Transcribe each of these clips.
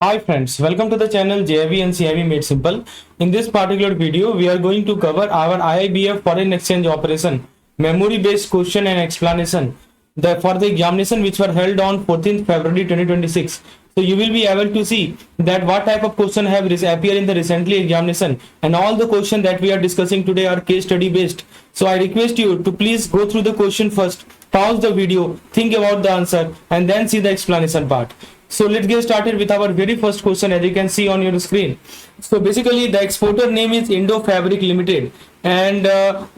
Hi friends, welcome to the channel JIV and CIV Made Simple. In this particular video, we are going to cover our IIBF foreign exchange operation, memory based question and explanation for the examination which were held on 14th February 2026. So you will be able to see that what type of question have appeared in the recently examination, and all the question that we are discussing today are case study based. So I request you to please go through the question first, pause the video, think about the answer and then see the explanation part. So let's get started with our very first question, as you can see on your screen. So basically the exporter name is Indo Fabric Limited, and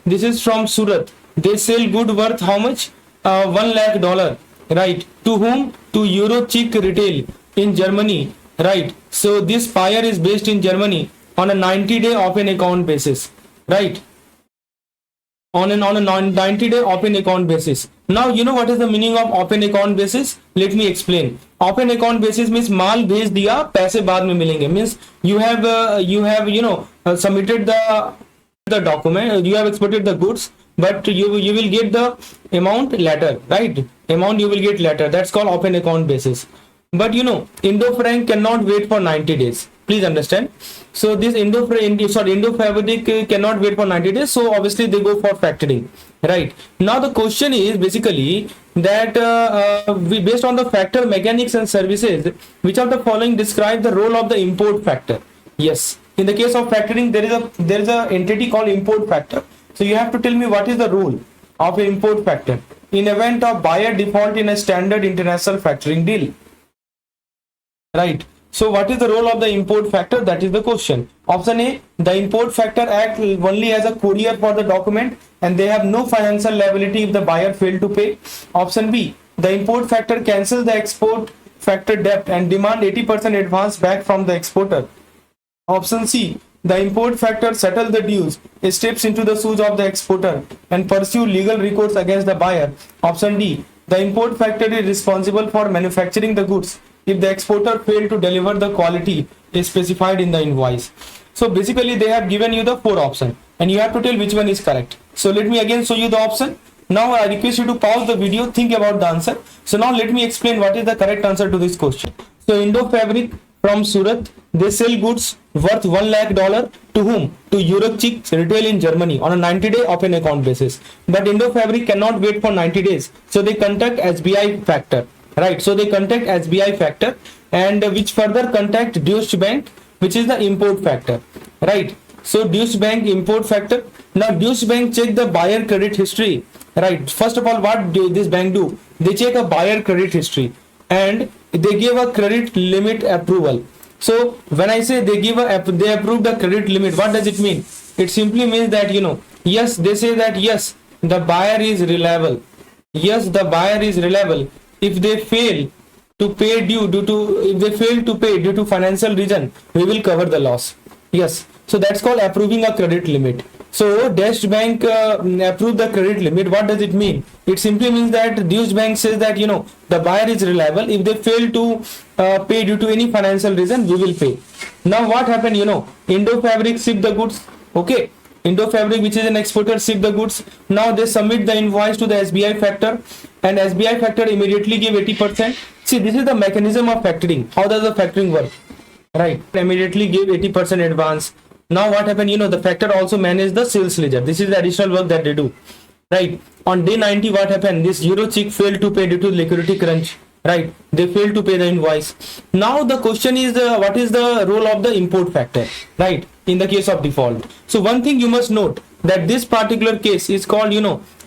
this is from Surat. They sell good worth how much? $1 lakh, right? To whom? To Eurochick Retail in Germany, right? So this buyer is based in Germany on a 90-day open account basis, right? On a 90-day open account basis. Now you know what is the meaning of open account basis. Let me explain. Open account basis means माल भेज दिया, पैसे बाद में मिलेंगे. Means you have submitted the document, you have exported the goods, but you will get the amount later, right? Amount you will get later. That's called open account basis. But Indo Frank cannot wait for 90 days. Please understand. So this Indo Fabric cannot wait for 90 days. So obviously they go for factoring, right? Now the question is basically that we based on the factor mechanics and services, which of the following describe the role of the import factor? Yes, in the case of factoring, there is a entity called import factor. So you have to tell me what is the role of an import factor in event of buyer default in a standard international factoring deal, right? So what is the role of the import factor? That is the question. Option A, the import factor acts only as a courier for the document and they have no financial liability if the buyer failed to pay. Option B, the import factor cancels the export factor debt and demand 80% advance back from the exporter. Option C, the import factor settles the dues, steps into the shoes of the exporter and pursue legal recourse against the buyer. Option D, the import factor is responsible for manufacturing the goods if the exporter failed to deliver the quality specified in the invoice. So basically they have given you the 4 options and you have to tell which one is correct. So let me again show you the option. Now I request you to pause the video, think about the answer. So now let me explain what is the correct answer to this question. So Indo Fabric from Surat, they sell goods worth $1 lakh to whom? To Eurochick Retail in Germany on a 90-day open account basis. But Indo Fabric cannot wait for 90 days. So they contact SBI factor. Right, so they contact SBI factor and which further contact Deutsche Bank, which is the import factor, right? So Deutsche Bank import factor. Now Deutsche Bank check the buyer credit history, right? First of all, what do this bank do? They check a buyer credit history and they give a credit limit approval. So when I say they approve the credit limit, what does it mean? It simply means that yes, they say that yes, the buyer is reliable. Yes, the buyer is reliable. If they fail to pay due to financial reason, we will cover the loss. Yes, so that's called approving a credit limit. So Deutsche Bank approve the credit limit. What does it mean? It simply means that Deutsche Bank says that the buyer is reliable. If they fail to pay due to any financial reason, we will pay. Now what happened? Indo Fabric ship the goods. Okay. Indo Fabric, which is an exporter, ship the goods. Now they submit the invoice to the SBI factor and SBI factor immediately give 80%. See, this is the mechanism of factoring. How does the factoring work? Right, immediately give 80% advance. Now what happened? The factor also manage the sales ledger. This is the additional work that they do. Right, on day 90, what happened? This Eurochick failed to pay due to liquidity crunch. Right, they failed to pay the invoice. Now the question is what is the role of the import factor, right, in the case of default? So one thing you must note that this particular case is called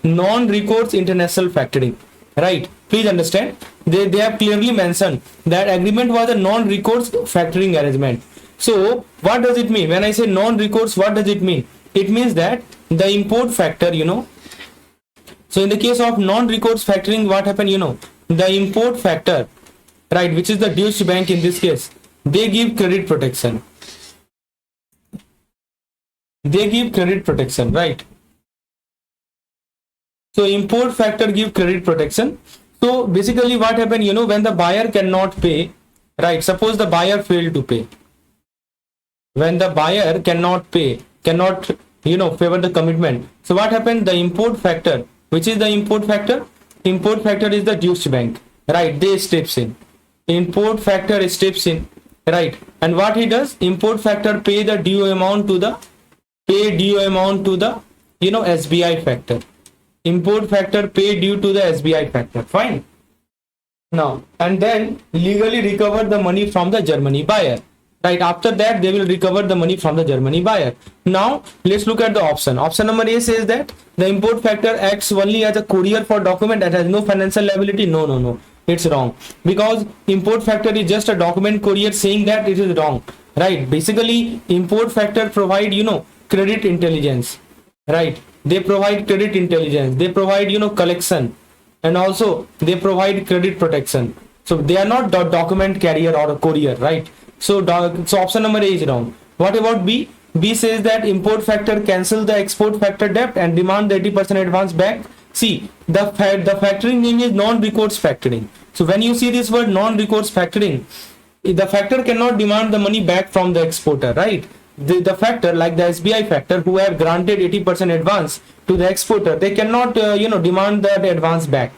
non-recourse international factoring, right? Please understand, they have clearly mentioned that agreement was a non-recourse factoring arrangement. So what does it mean when I say non-recourse? What does it mean? It means that the import factor, so in the case of non-recourse factoring, what happened? The import factor, right, which is the Deutsche Bank in this case, they give credit protection. They give credit protection, right? So import factor give credit protection. So basically what happened, when the buyer cannot pay, right? Suppose the buyer failed to pay. When the buyer cannot pay, cannot favor the commitment. So what happened? The import factor, which is the import factor? Import factor is the Deutsche Bank, right? They steps in. Import factor steps in, right? And what he does, import factor pay due amount to the SBI factor. Import factor pay due to the SBI factor. Fine. Now, and then legally recover the money from the Germany buyer. Right, after that they will recover the money from the Germany buyer. Now let's look at the option. Option number A says that the import factor acts only as a courier for document that has no financial liability. No, it's wrong, because import factor is just a document courier, saying that it is wrong. Right, basically import factor provide credit intelligence. Right, they provide credit intelligence, they provide collection, and also they provide credit protection. So they are not document carrier or a courier, right? So option number A is wrong. What about B? B says that import factor cancel the export factor debt and demand the 80% advance back. See, the factoring name is non-recourse factoring. So when you see this word non-recourse factoring, the factor cannot demand the money back from the exporter, right? The factor, like the SBI factor, who have granted 80% advance to the exporter, they cannot demand that advance back.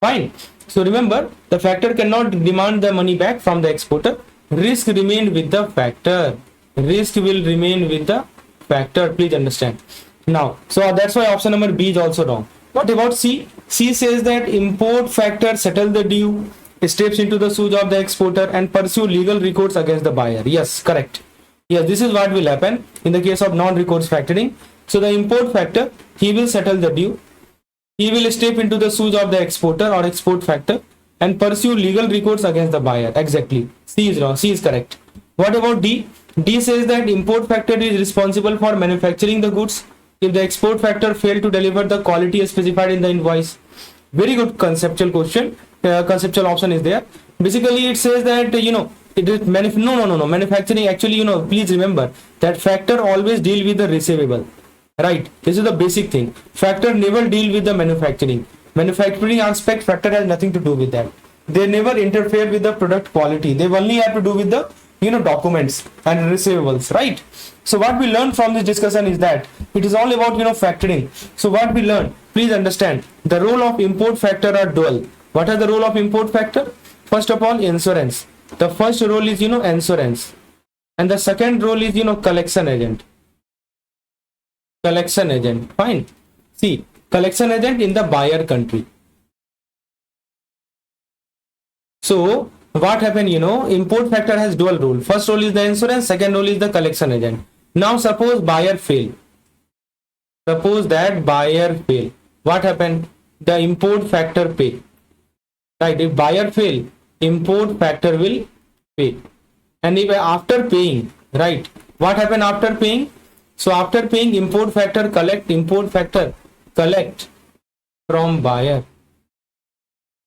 Fine. So remember, the factor cannot demand the money back from the exporter. Risk remained with the factor. Risk will remain with the factor. Please understand. Now, so that's why option number B is also wrong. What about C? C says that import factor settle the due, steps into the shoes of the exporter and pursue legal recourse against the buyer. Yes, correct. Yes, this is what will happen in the case of non-recourse factoring. So the import factor, he will settle the due. He will step into the shoes of the exporter or export factor and pursue legal recourse against the buyer. Exactly. C is wrong. C is correct. What about D? D says that import factor is responsible for manufacturing the goods if the export factor failed to deliver the quality as specified in the invoice. Very good conceptual question. Conceptual option is there. Basically, it says that it is manufacturing. Actually, please remember that factor always deal with the receivable. Right. This is the basic thing. Factor never deal with the manufacturing. Manufacturing aspect, factor has nothing to do with that. They never interfere with the product quality. They only have to do with the documents and receivables, right? So what we learned from this discussion is that it is all about factoring. So what we learned, please understand, the role of import factor are dual. What are the role of import factor? First of all, insurance. The first role is insurance, and the second role is collection agent. Collection agent. Fine. See, collection agent in the buyer country. So what happened, import factor has dual role. First role is the insurance, second role is the collection agent. Now suppose buyer fail. Suppose that buyer fail. What happened? The import factor pay. Right, if buyer fail, import factor will pay. And if after paying, right, what happened after paying? So after paying, import factor collect from buyer.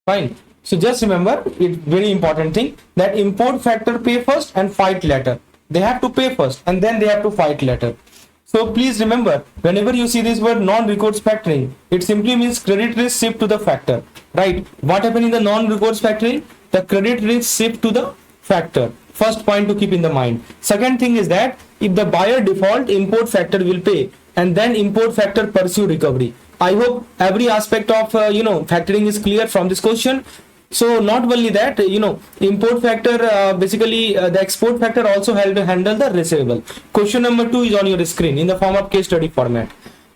Fine. So just remember, it's very important thing that import factor pay first and fight later. They have to pay first and then they have to fight later. So please remember, whenever you see this word non-recourse factoring, it simply means credit risk shift to the factor. Right? What happened in the non-recourse factoring? The credit risk shift to the factor. First point to keep in the mind. Second thing is that if the buyer default, import factor will pay and then import factor pursue recovery. I hope every aspect of factoring is clear from this question. So not only that, import factor, basically the export factor also help to handle the receivable. Question number 2 is on your screen in the form of case study format.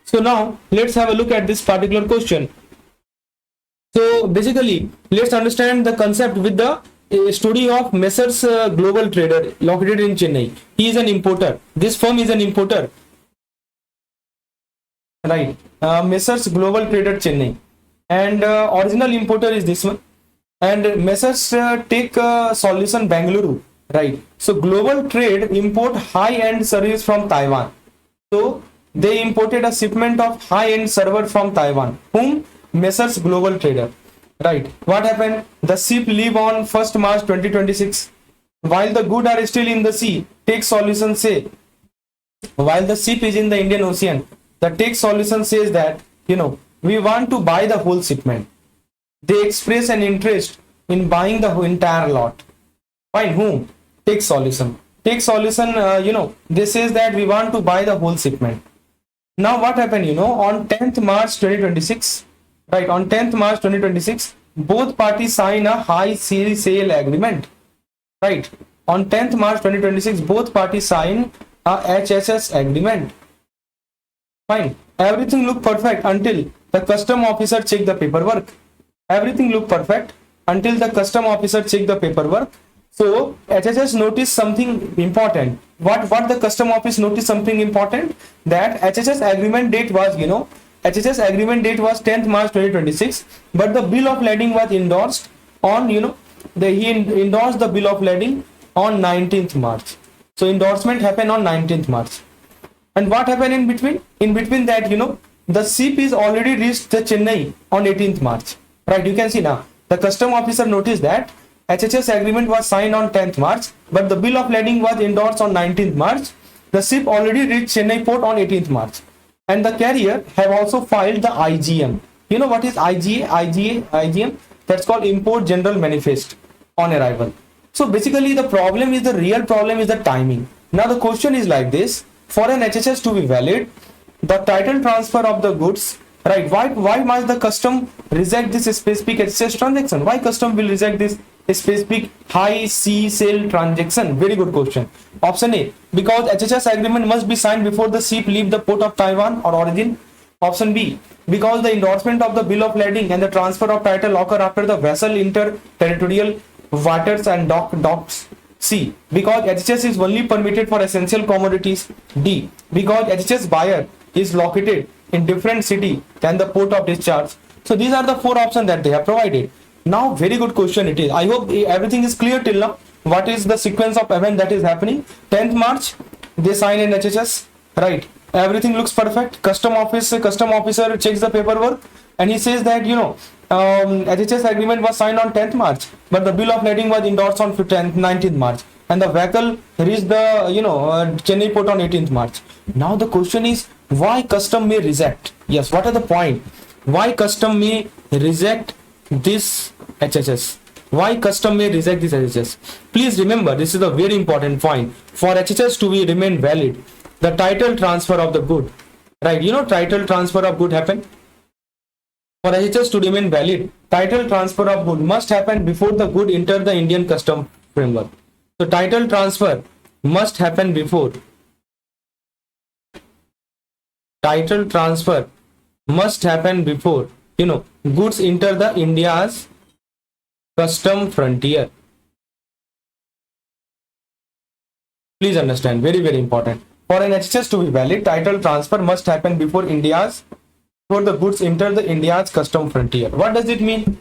So now let's have a look at this particular question. So basically, let's understand the concept with the story of Messrs Global Trader located in Chennai. He is an importer. This firm is an importer. Right. Messrs Global Trader Chennai. And original importer is this one. And Messrs Tech Solution Bangalore, right? So Global Trade import high-end service from Taiwan. So they imported a shipment of high-end server from Taiwan. Whom? Messrs Global Trader, right? What happened? The ship leave on 1st March 2026. While the goods are still in the sea, Tech Solution say, while the ship is in the Indian Ocean, the Tech Solution says that, we want to buy the whole shipment. They express an interest in buying the entire lot. Fine, whom? Tech Solution. Tech Solution, they says that we want to buy the whole shipment. Now what happened, on 10th March 2026, right, on 10th March 2026, both parties sign a high sale agreement, right? On 10th March 2026, both parties sign a HSS agreement. Fine. Everything looked perfect until the custom officer checked the paperwork. Everything looked perfect until the custom officer checked the paperwork. So HHS noticed something important. What the custom office noticed something important, that HHS agreement date was, HHS agreement date was 10th March 2026, but the bill of lading was endorsed on, he endorsed the bill of lading on 19th March. So endorsement happened on 19th March. And what happened in between? In between that, the ship is already reached the Chennai on 18th March. Right, you can see now. The custom officer noticed that HHS agreement was signed on 10th March, but the bill of lading was endorsed on 19th March. The ship already reached Chennai port on 18th March. And the carrier have also filed the IGM. You know what is IGM? That's called Import General Manifest on arrival. So basically the real problem is the timing. Now the question is like this: for an HHS to be valid, the title transfer of the goods, right? Why must the custom reject this specific HHS transaction? Why custom will reject this specific high sea sail transaction? Very good question. Option A, because HHS agreement must be signed before the ship leave the port of Taiwan or origin. Option B, because the endorsement of the bill of lading and the transfer of title occur after the vessel enter territorial waters and docks. C, because HHS is only permitted for essential commodities. D, because HHS buyer is located in different city than the port of discharge. So these are the four options that they have provided. Now very good question it is. I hope everything is clear till now. What is the sequence of event that is happening? 10th March they sign in HHS, right? Everything looks perfect. Custom officer checks the paperwork and he says that HHS agreement was signed on 10th March, but the bill of lading was endorsed on 19th March, and the vessel reached the Chennai port on 18th March. Now the question is, why custom may reject? Yes, what are the point? Why custom may reject this HHS? Why custom may reject this HHS? Please remember, this is a very important point. For HHS to be remain valid, the title transfer of the good, right? Title transfer of good happen. For HHS to remain valid, title transfer of good must happen before the good enter the Indian custom framework. So title transfer must happen before. Title transfer must happen before, goods enter the India's custom frontier. Please understand, very, very important. For an HHS to be valid, title transfer must happen before the goods enter the India's custom frontier. What does it mean?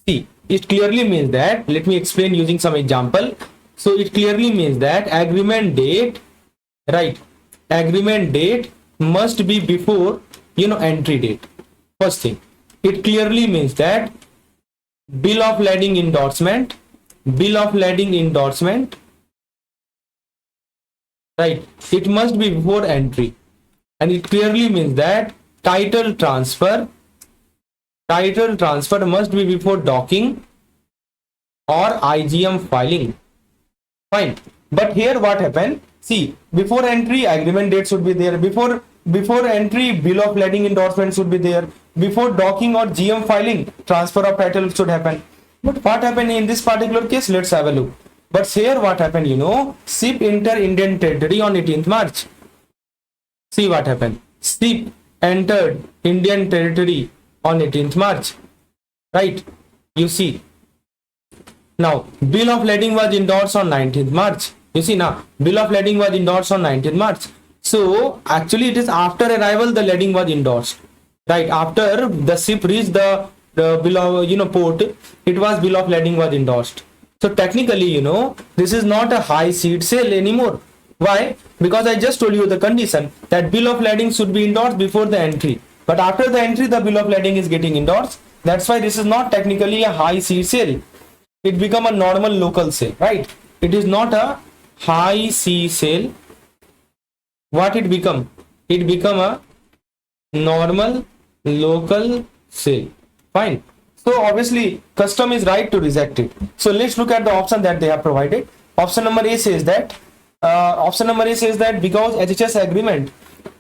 See, it clearly means that, let me explain using some example. So it clearly means that agreement date, right? Agreement date must be before, entry date. First thing, it clearly means that bill of lading endorsement, right? It must be before entry. And it clearly means that title transfer must be before docking or IGM filing. Fine. But here what happened? See, before entry agreement date should be there. Before entry bill of lading endorsement should be there. Before docking or GM filing, transfer of title should happen. But what happened in this particular case? Let's have a look. But here what happened? Ship enter Indian territory on 18th March. See what happened. Ship entered Indian territory on 18th March, right? You see. Now, bill of lading was endorsed on 19th March. You see now, bill of lading was endorsed on 19th March. So, actually it is after arrival the lading was endorsed, right? After the ship reached the bill of, port, it was bill of lading was endorsed. So, technically, this is not a high seed sale anymore. Why? Because I just told you the condition that bill of lading should be endorsed before the entry. But after the entry, the bill of lading is getting endorsed. That's why this is not technically a high sea sale. It become a normal local sale, right? It is not a high sea sale. What it become? It become a normal local sale. Fine. So obviously, custom is right to reject it. So let's look at the option that they have provided. Option number A says that. Because HHS agreement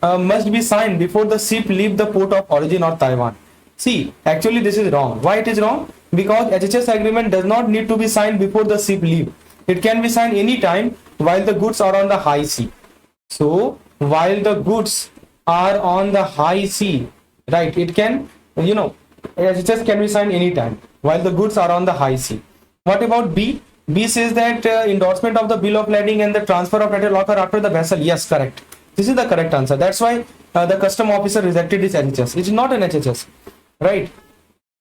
must be signed before the ship leave the port of origin or Taiwan. See, actually this is wrong. Why it is wrong? Because HHS agreement does not need to be signed before the ship leave. It can be signed anytime while the goods are on the high sea. So while the goods are on the high sea, right, it can, SHS can be signed anytime while the goods are on the high sea. What about B? B says that endorsement of the bill of lading and the transfer of title occur after the vessel. Yes, correct. This is the correct answer. That's why the custom officer rejected this HHS. It is not an HHS, right?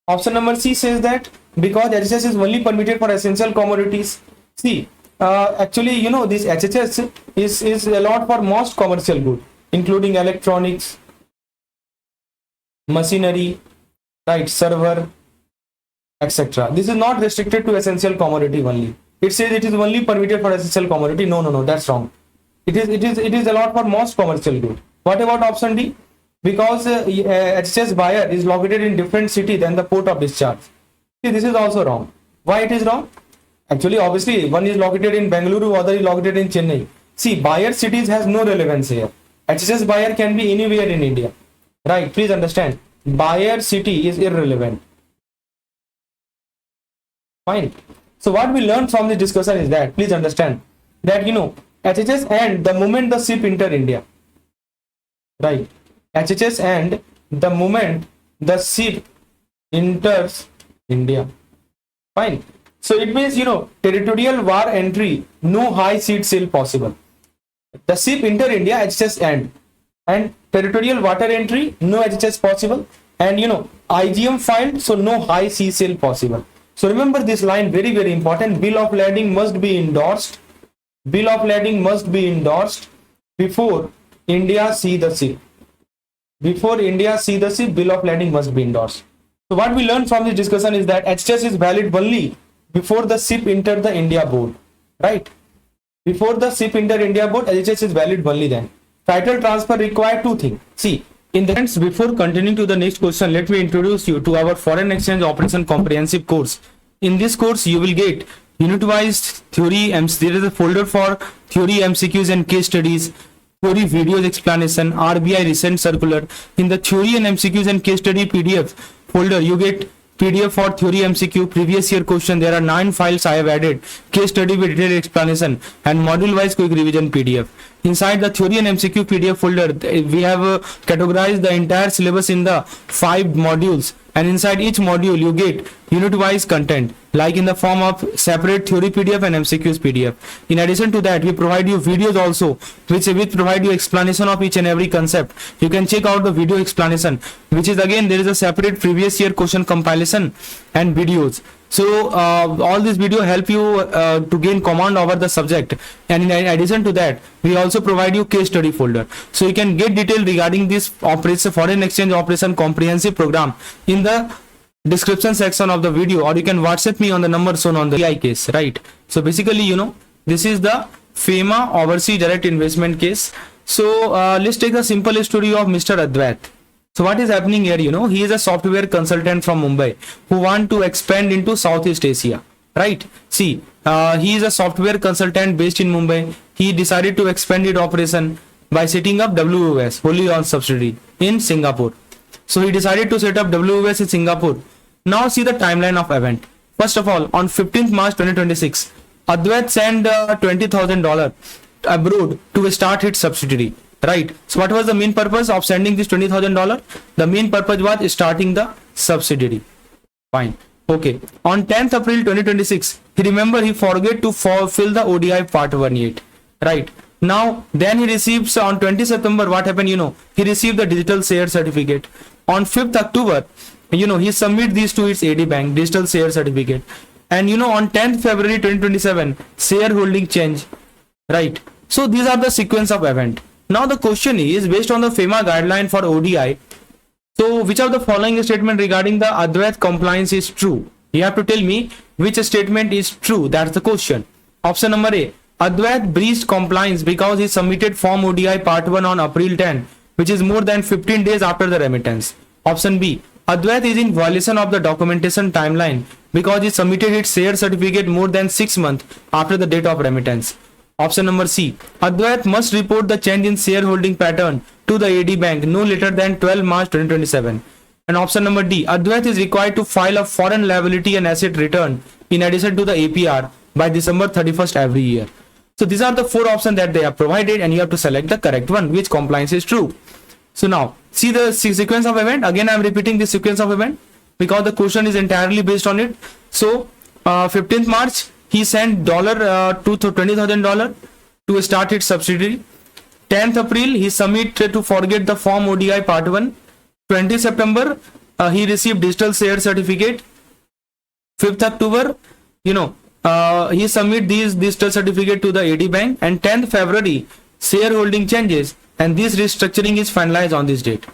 Option number C says that because HHS is only permitted for essential commodities. See, actually, this HHS is allowed for most commercial goods, including electronics, machinery, right, server, etc. This is not restricted to essential commodity only. It says it is only permitted for essential commodity. No, that's wrong. It is allowed for most commercial good. What about option D? Because HHS buyer is located in different city than the port of discharge. See, this is also wrong. Why it is wrong? Actually, obviously, one is located in Bengaluru, other is located in Chennai. See, buyer cities has no relevance here. HHS buyer can be anywhere in India. Right, please understand. Buyer city is irrelevant. Fine. So what we learned from this discussion is that, please understand, that HHS and the moment the ship enter India. Right. HHS and the moment the ship enters India. Fine. So it means, territorial war entry, no high sea sail possible. The ship enter India, HHS end. And territorial water entry, no HHS possible. And, IGM filed, so no high sea sail possible. So remember this line, very, very important. Bill of lading must be endorsed. Bill of lading must be endorsed before India see the ship. Before India see the ship, bill of lading must be endorsed. So what we learned from this discussion is that HHS is valid only before the ship enter the India board, right? Before the ship enter India board, HHS is valid only then. Title transfer require two things. See, in the sense, before continuing to the next question, let me introduce you to our foreign exchange operation comprehensive course. In this course, you will get unit-wise theory. There is a folder for theory, MCQs and case studies. Theory videos explanation, RBI recent circular. In the theory and MCQs and case study PDF folder, you get PDF for theory MCQ, previous year question. There are 9 files I have added, case study with detailed explanation, and module wise quick revision PDF. Inside the theory and MCQ PDF folder, we have categorized the entire syllabus in the 5 modules, and inside each module you get unit wise content, like in the form of separate theory PDF and MCQs PDF. In addition to that, we provide you videos also, which provide you explanation of each and every concept. You can check out the video explanation, which is again, there is a separate previous year question compilation and videos. So all this video help you to gain command over the subject, and in addition to that, we also provide you case study folder, so you can get detail regarding this operation, foreign exchange operation comprehensive program, in the description section of the video, or you can WhatsApp me on the number shown on the AI case, right? So basically, this is the FEMA overseas direct investment case. So let's take the simple story of Mr. Advait. So what is happening here? He is a software consultant from Mumbai who want to expand into Southeast Asia, right? See, he is a software consultant based in Mumbai. He decided to expand its operation by setting up WOS, wholly owned subsidiary, in Singapore. So he decided to set up WOS in Singapore. Now see the timeline of event. First of all, on 15th March 2026, Advait sent $20,000 abroad to start its subsidiary. Right. So what was the main purpose of sending this $20,000? The main purpose was starting the subsidiary. Fine. Okay. On 10th April 2026, he forget to fill the ODI part 18. Right. Now, then he receives on 20 September, what happened? He received the digital share certificate. On 5th October, he submit these to its AD Bank, digital share certificate. And on 10th February 2027, shareholding change. Right. So these are the sequence of event. Now the question is, based on the FEMA guideline for ODI, so which of the following statement regarding the Advait compliance is true? You have to tell me which statement is true. That's the question. Option number A, Advait breached compliance because he submitted Form ODI Part 1 on April 10, which is more than 15 days after the remittance. Option B, Advait is in violation of the documentation timeline because he submitted its share certificate more than 6 months after the date of remittance. Option number C, Advait must report the change in shareholding pattern to the AD Bank no later than 12 March 2027. And option number D, Advait is required to file a foreign liability and asset return in addition to the APR by December 31st every year. So these are the 4 options that they have provided, and you have to select the correct one, which compliance is true. So now see the sequence of event. Again, I am repeating the sequence of event because the question is entirely based on it. So 15th March, he sent $20,000 to start its subsidiary. 10th April, he submitted to forget the form ODI part 1. 20 September, he received digital share certificate. 5th October, he submit these digital certificate to the AD bank, and 10th February, shareholding changes, and this restructuring is finalized on this date.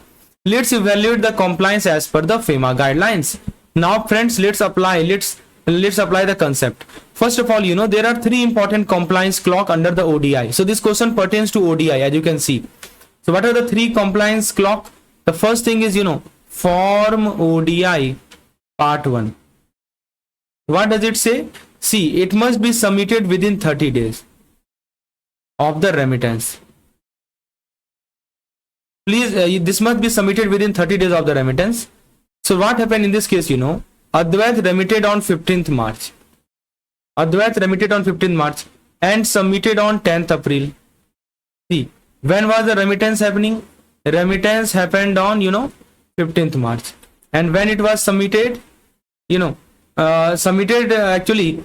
Let's evaluate the compliance as per the FEMA guidelines. Now friends, let's apply the concept. First of all, there are 3 important compliance clock under the ODI. So this question pertains to ODI, as you can see. So what are the 3 compliance clock? The first thing is, form ODI part 1. What does it say? See, it must be submitted within 30 days of the remittance. Please, this must be submitted within 30 days of the remittance. So what happened in this case, Advait remitted on 15th March. Advait remitted on 15th March and submitted on 10th April. See, when was the remittance happening? Remittance happened on, 15th March. And when it was submitted, actually,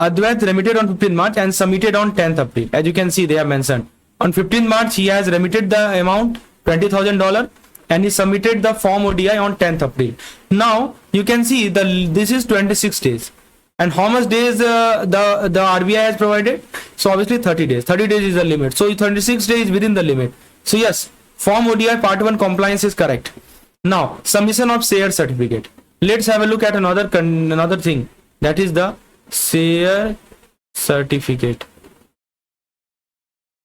Advait remitted on 15th March and submitted on 10th April. As you can see, they have mentioned. On 15th March, he has remitted the amount $20,000 and he submitted the form ODI on 10th April. Now, you can see this is 26 days. And how much days the RBI has provided? So obviously 30 days. 30 days is the limit. So 36 days is within the limit. So yes, form ODI part 1 compliance is correct. Now, submission of share certificate. Let's have a look at another thing. That is the share certificate.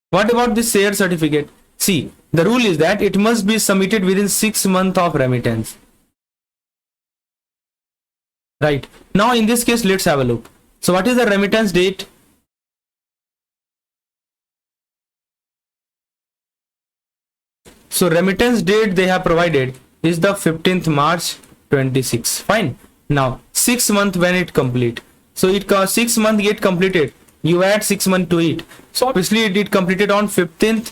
What about this share certificate? See, the rule is that it must be submitted within 6 months of remittance. Right. Now in this case, let's have a look. So what is the remittance date? So remittance date they have provided is the 15th March 26. Fine. Now 6 months when it complete. So it 6 months get completed. You add 6 months to it. So obviously it completed on 15th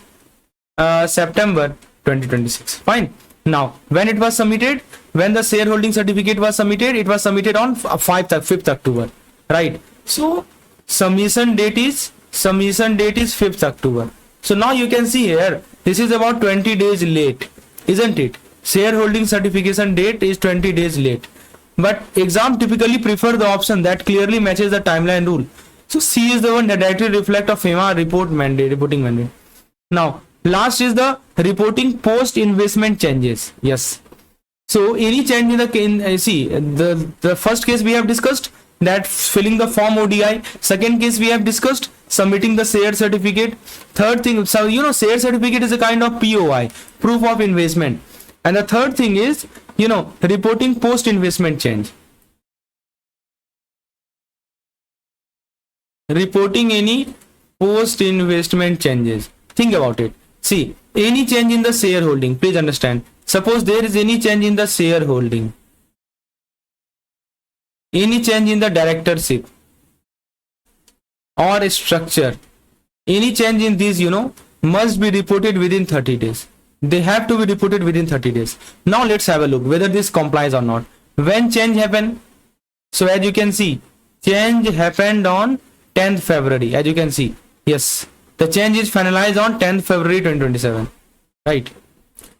September 2026. Fine. Now when it was submitted, when the shareholding certificate was submitted, it was submitted on 5th October. Right. So submission date is 5th October. So now you can see here, this is about 20 days late, isn't it? Shareholding certification date is 20 days late. But exam typically prefer the option that clearly matches the timeline rule. So C is the one that directly reflect of FEMA reporting mandate. Now, last is the reporting post investment changes. Yes. So any change in the first case we have discussed, that filling the form ODI. Second case we have discussed submitting the share certificate. Third thing, so share certificate is a kind of POI, proof of investment. And the third thing is, reporting post investment change. Reporting any post investment changes. Think about it. See, any change in the shareholding, please understand. Suppose there is any change in the shareholding, any change in the directorship or structure, any change in these, must be reported within 30 days. They have to be reported within 30 days. Now let's have a look whether this complies or not. When change happened? So as you can see, change happened on 10th February. As you can see, yes, the change is finalized on 10th February 2027. Right.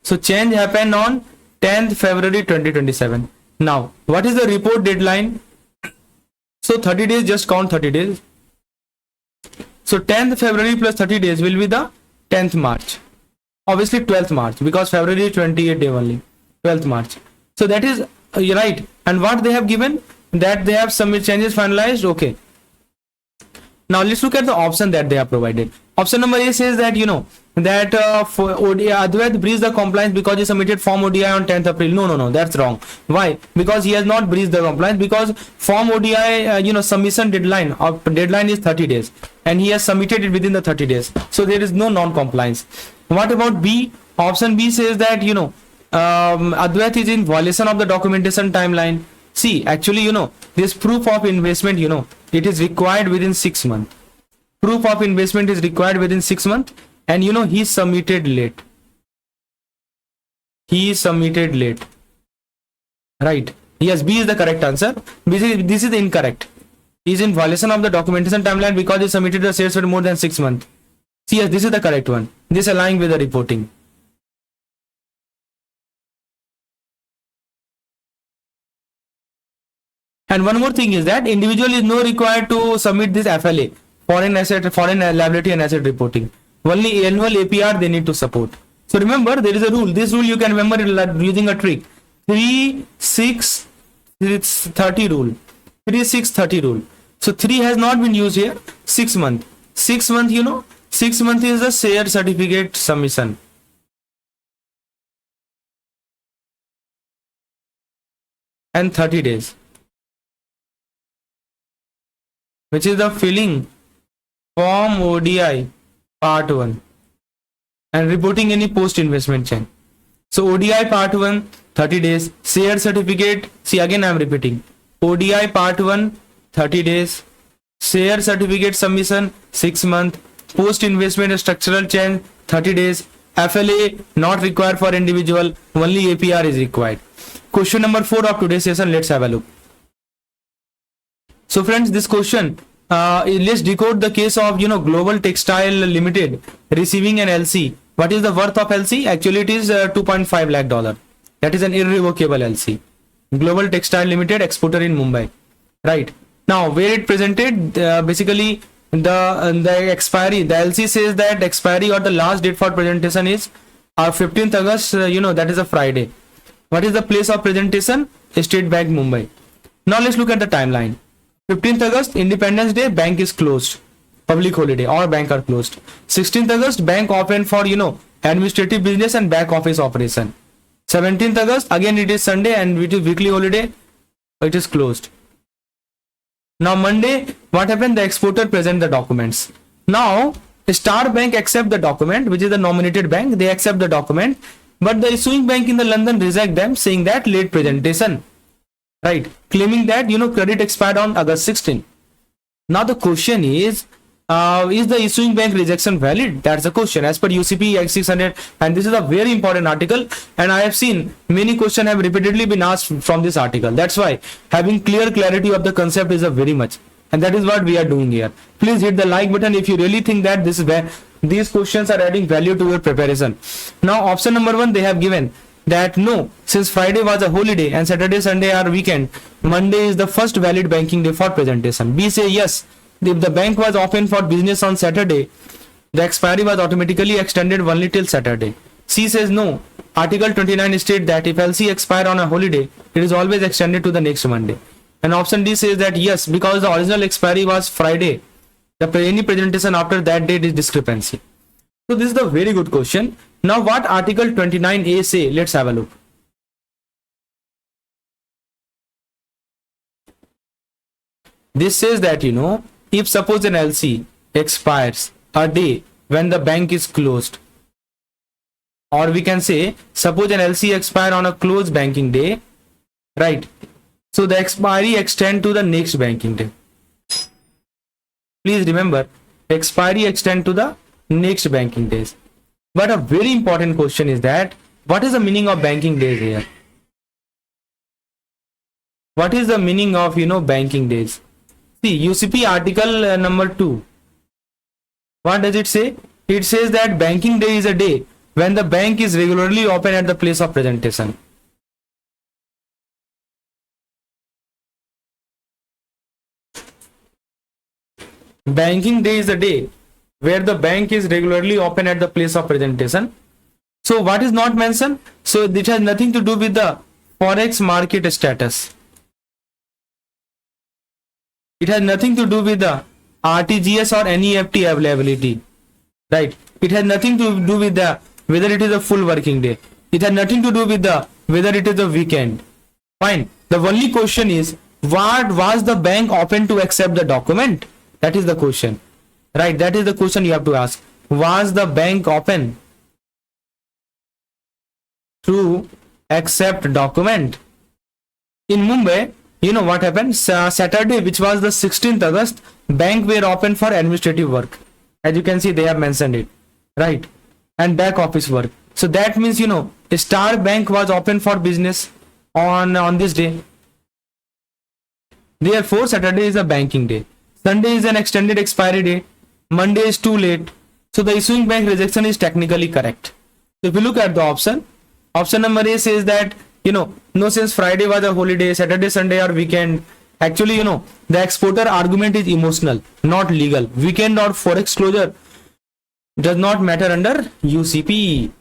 So change happened on 10th February 2027. Now, what is the report deadline? So 30 days, just count 30 days. So 10th February plus 30 days will be the 10th March. Obviously 12th March, because February is 28 day only. 12th March. So that is right. And what they have given, that they have some changes finalized. Okay. Now let's look at the option that they have provided. Option number A says that for ODI, Advait breached the compliance because he submitted form ODI on 10th April. No, that's wrong. Why? Because he has not breached the compliance, because form ODI, submission deadline is 30 days and he has submitted it within the 30 days. So there is no non-compliance. What about B? Option B says that, Advait is in violation of the documentation timeline. See, actually, this proof of investment, it is required within 6 months. Proof of investment is required within 6 months, and he submitted late. He submitted late. Right. Yes, B is the correct answer. This is incorrect. He is in violation of the documentation timeline because he submitted the shares for more than 6 months. See, yes, this is the correct one. This aligning with the reporting. And one more thing is that individual is no required to submit this FLA, foreign liability and asset reporting. Only annual APR they need to support. So remember, there is a rule. This rule you can remember using a trick. 3-6-30 rule. 3-6-30 rule. So 3 has not been used here. 6 month. 6 month, 6 month is the share certificate submission. And 30 days. Which is the filling form ODI part 1 and reporting any post investment chain. So ODI part 1 30 days, share certificate, see again I am repeating, ODI part 1 30 days, share certificate submission 6 months, post investment structural change 30 days, FLA not required for individual, only APR is required. Question number 4 of today's session, let's have a look. So friends, this question, let's decode the case of Global Textile Limited receiving an LC. What is the worth of LC? Actually, it is $2.5 lakh. That is an irrevocable LC. Global Textile Limited, exporter in Mumbai. Right. Now, where it presented, basically the expiry, the LC says that expiry or the last date for presentation is 15th August, that is a Friday. What is the place of presentation? State Bank, Mumbai. Now, let's look at the timeline. 15th August, Independence Day, bank is closed. Public holiday, all bank are closed. 16th August, bank open for, administrative business and back office operation. 17th August, again it is Sunday and it is weekly holiday, it is closed. Now Monday, what happened? The exporter present the documents. Now, Star Bank accept the document, which is the nominated bank, they accept the document, but the issuing bank in the London reject them, saying that late presentation. Right, claiming that credit expired on August 16. Now the question is the issuing bank rejection valid? That's the question as per UCP Act 600, and this is a very important article, and I have seen many questions have repeatedly been asked from this article. That's why having clarity of the concept is a very much, and that is what we are doing here. Please hit the like button if you really think that this is where these questions are adding value to your preparation. Now option number 1, they have given that no, since Friday was a holiday and Saturday, Sunday are weekend, Monday is the first valid banking day for presentation. B say yes, if the bank was open for business on Saturday, the expiry was automatically extended only till Saturday. C says no, Article 29 states that if LC expire on a holiday, it is always extended to the next Monday. And option D says that yes, because the original expiry was Friday, any presentation after that date is discrepancy. So this is the very good question. Now what Article 29A say? Let's have a look. This says that if suppose an LC expires a day when the bank is closed, or we can say suppose an LC expire on a closed banking day, right? So the expiry extend to the next banking day. Please remember, expiry extend to the next banking days. But a very important question is that what is the meaning of banking days here? What is the meaning of banking days? See, UCP article number 2. What does it say? It says that banking day is a day when the bank is regularly open at the place of presentation. Banking day is a day where the bank is regularly open at the place of presentation. So what is not mentioned? So it has nothing to do with the forex market status. It has nothing to do with the RTGS or NEFT availability. Right? It has nothing to do with the whether it is a full working day. It has nothing to do with the whether it is a weekend. Fine. The only question is, what was the bank open to accept the document? That is the question. Right, that is the question you have to ask. Was the bank open to accept document? In Mumbai, you know what happened? Saturday, which was the 16th August, bank were open for administrative work. As you can see, they have mentioned it, right? And back office work. So that means, you know, Star Bank was open for business on this day. Therefore, Saturday is a banking day. Sunday is an extended expiry day. Monday is too late. So the issuing bank rejection is technically correct. So if you look at the option number A says that, you know, no, since Friday was a holiday, Saturday, Sunday or weekend. Actually, you know, the exporter argument is emotional, not legal. Weekend or forex closure does not matter under UCP.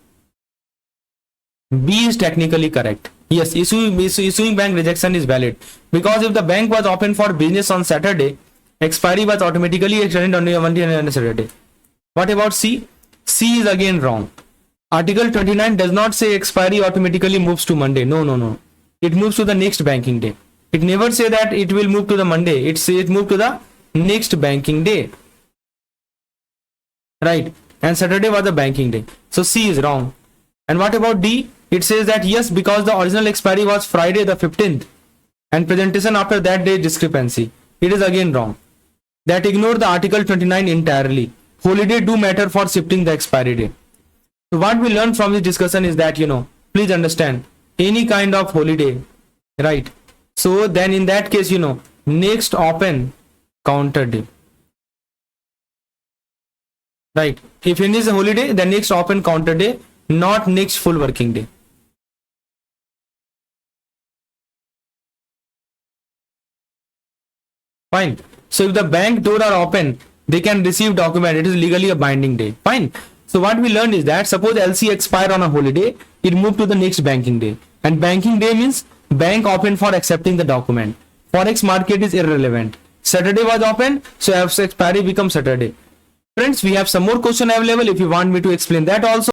B is technically correct. Yes, issuing bank rejection is valid because if the bank was open for business on Saturday, expiry was automatically extended on Monday and Saturday. What about C? C is again wrong. Article 29 does not say expiry automatically moves to Monday. No. It moves to the next banking day. It never say that it will move to the Monday. It says it move to the next banking day. Right. And Saturday was the banking day. So C is wrong. And what about D? It says that yes, because the original expiry was Friday the 15th and presentation after that day discrepancy. It is again wrong. That ignore the Article 29 entirely. Holiday do matter for shifting the expiry day. So what we learned from this discussion is that, you know, please understand any kind of holiday, right? So then in that case, you know, next open counter day, right? If it is a holiday, the next open counter day, not next full working day. Fine. So if the bank door are open, they can receive document. It is legally a binding day. Fine. So what we learned is that suppose LC expire on a holiday, it moved to the next banking day. And banking day means bank open for accepting the document. Forex market is irrelevant. Saturday was open, so expiry becomes Saturday. Friends, we have some more question available if you want me to explain that also.